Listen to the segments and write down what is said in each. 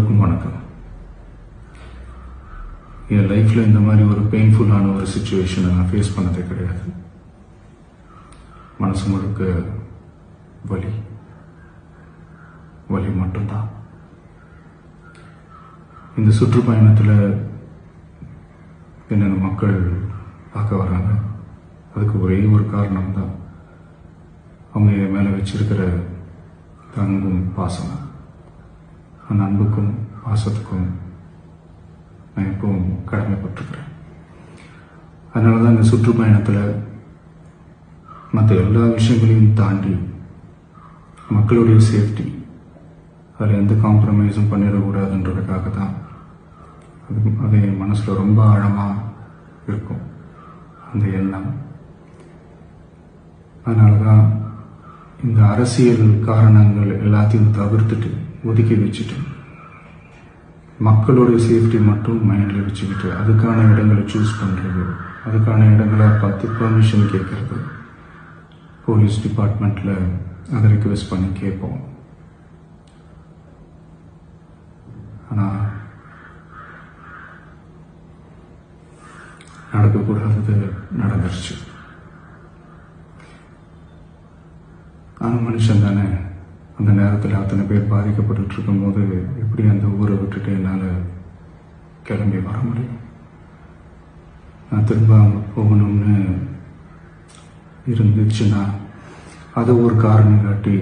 எல்லோருக்கும் வணக்கம். என் லைஃப்பில் இந்த மாதிரி ஒரு பெயின்ஃபுல்லான ஒரு சுச்சுவேஷனை நான் ஃபேஸ் பண்ணதே கிடையாது. மனசு முழுக்க வலி வலி மட்டும்தான். இந்த சுற்றுப்பயணத்தில் என்னென்ன மக்கள் பார்க்க வராங்க, அதுக்கு ஒரே ஒரு காரணம் தான், அவங்க என் மேலே வச்சிருக்கிற அன்பும் பாசம். அந்த அன்புக்கும் பாசத்துக்கும் நான் எப்பவும் கடமைப்பட்டிருக்கிறேன். அதனால தான் இந்த சுற்றுப்பயணத்தில் மற்ற எல்லா விஷயங்களையும் தாண்டி மக்களுடைய சேஃப்டி, அதில் எந்த காம்ப்ரமைஸும் பண்ணிடக்கூடாதுன்றதுக்காக தான் அது என் மனசில் ரொம்ப ஆழமாக இருக்கும் அந்த எண்ணம். அதனால தான் இந்த அரசியல் காரணங்கள் எல்லாத்தையும் தவிர்த்துட்டு ஒதுக்கி வச்சுட்டு மக்களுடைய சேஃப்டி மட்டும் மைண்டில் வச்சுக்கிட்டு அதுக்கான இடங்களை சூஸ் பண்ணுறது, அதுக்கான இடங்களை பார்த்து பெர்மிஷன் கேட்கறது, போலீஸ் டிபார்ட்மெண்ட்டில் அதை ரிக்வெஸ்ட் பண்ணி கேட்போம். ஆனால் நடக்கக்கூடாதது நடந்துருச்சு. நானும் மனுஷன் தானே. அந்த நேரத்தில் அத்தனை பேர் பாதிக்கப்பட்டு இருக்கும்போது எப்படி அந்த ஊரை விட்டுட்டு என்னால் கிளம்பி வர முடியும்? நான் திரும்ப அங்கே போகணும்னு இருந்துச்சுன்னா அதை ஒரு காரணம் காட்டி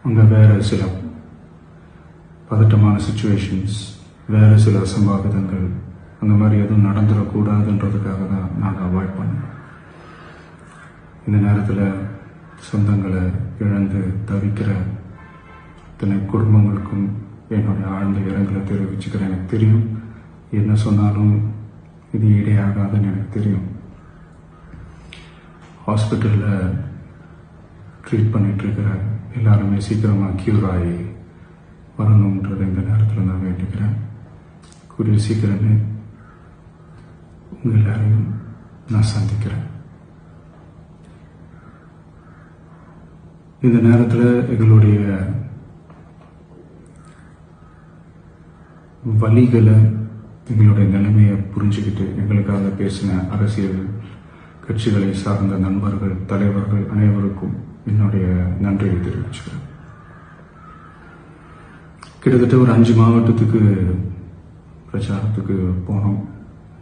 அங்கே வேறு சில பதட்டமான சுச்சுவேஷன்ஸ், வேறு சில அசம்பாவிதங்கள் அந்த மாதிரி எதுவும் நடந்துடக்கூடாதுன்றதுக்காக தான் நான் அவாய்ட் பண்ணேன். இந்த நேரத்தில் சொந்தங்களை இழந்து தவிக்கிற அத்தனை குடும்பங்களுக்கும் என்னுடைய ஆழ்ந்த இரங்கலை தெரிவிச்சுக்கிறேன். எனக்கு தெரியும், என்ன சொன்னாலும் இது ஈடையாகாதுன்னு எனக்கு தெரியும். ஹாஸ்பிட்டலில் ட்ரீட் பண்ணிகிட்ருக்கிற எல்லாருமே சீக்கிரமாக க்யூர் ஆகி வரணுன்றதை இந்த நேரத்தில் நான் வேண்டிக்கிறேன். கூடிய சீக்கிரமே உங்கள் எல்லாரையும் நான் சந்திக்கிறேன். இந்த நேரத்தில் எங்களுடைய வலிகளை, எங்களுடைய நிலைமையை புரிஞ்சுக்கிட்டு எங்களுக்காக பேசின அரசியல் கட்சிகளை சார்ந்த நண்பர்கள், தலைவர்கள் அனைவருக்கும் என்னுடைய நன்றியை தெரிவிச்சுக்கிறேன். கிட்டத்தட்ட ஒரு 5 மாவட்டத்துக்கு பிரச்சாரத்துக்கு போனோம்.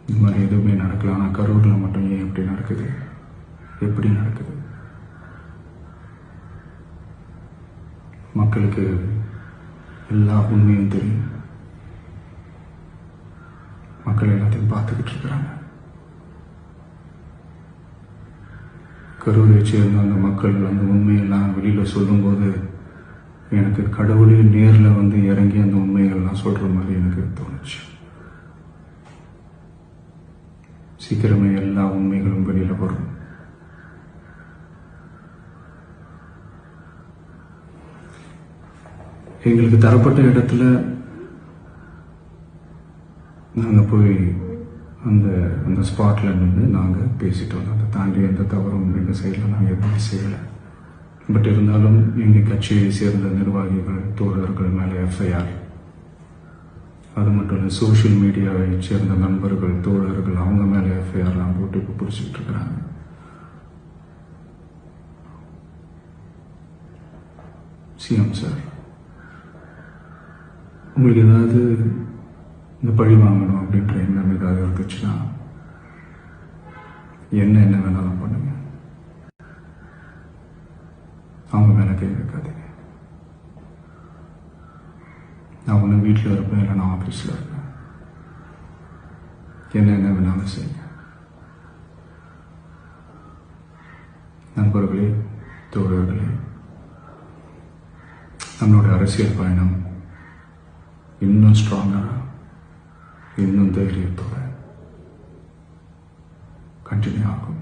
இந்த மாதிரி எதுவுமே நடக்கல. ஆனால் கரூரில் மட்டும் ஏன் எப்படி நடக்குது, எப்படி நடக்குது? மக்களுக்கு எல்லா உண்மையும் தெரியும். மக்கள் எல்லாத்தையும் பார்த்துக்கிட்டு இருக்கிறாங்க. கரூரை சேர்ந்த அந்த மக்கள் அந்த உண்மையெல்லாம் வெளியில் சொல்லும்போது எனக்கு கடவுளே நேரில் வந்து இறங்கி அந்த உண்மைகள்லாம் சொல்கிற மாதிரி எனக்கு தோணுச்சு. சீக்கிரமே எல்லா உண்மைகளும் வெளியில் வரும். எங்களுக்கு தரப்பட்ட இடத்துல நாங்கள் போய் அந்த ஸ்பாட்டில் நின்று நாங்கள் பேசிட்டு வந்தோம். அதை தாண்டி எந்த தவறும் எங்கள் சைடில் நாங்கள் எதுவுமே செய்யலை. பட் இருந்தாலும் எங்கள் கட்சியை சேர்ந்த நிர்வாகிகள், தோழர்கள் மேலே எஃப்ஐஆர், அது மட்டும் இல்லை சோஷியல் மீடியாவை சேர்ந்த நண்பர்கள், தோழர்கள், அவங்க மேலே எஃப்ஐஆர்லாம் போட்டு இப்போ பிடிச்சிக்கிட்டு இருக்கிறாங்க. சிஎம் சார், உங்களுக்கு ஏதாவது இந்த பழி வாங்கணும் அப்படின்ற எண்ணம் ஏதாவது இருந்துச்சுன்னா என்ன வேணாலும் பண்ணுங்க. அவங்க மேலே கை வைக்காதீங்க. நான் ஒன்று வீட்டில் இருப்பேன், இல்லை நான் ஆஃபீஸில் இருப்பேன். என்ன வேணாலும் செய்யுங்க. நண்பர்களே, தோழர்களே, நம்மளோட அரசியல் பயணம் இன்னும் ஸ்ட்ராங்காக, இன்னும் தைரியத்தோட கண்டினியூ ஆகும்.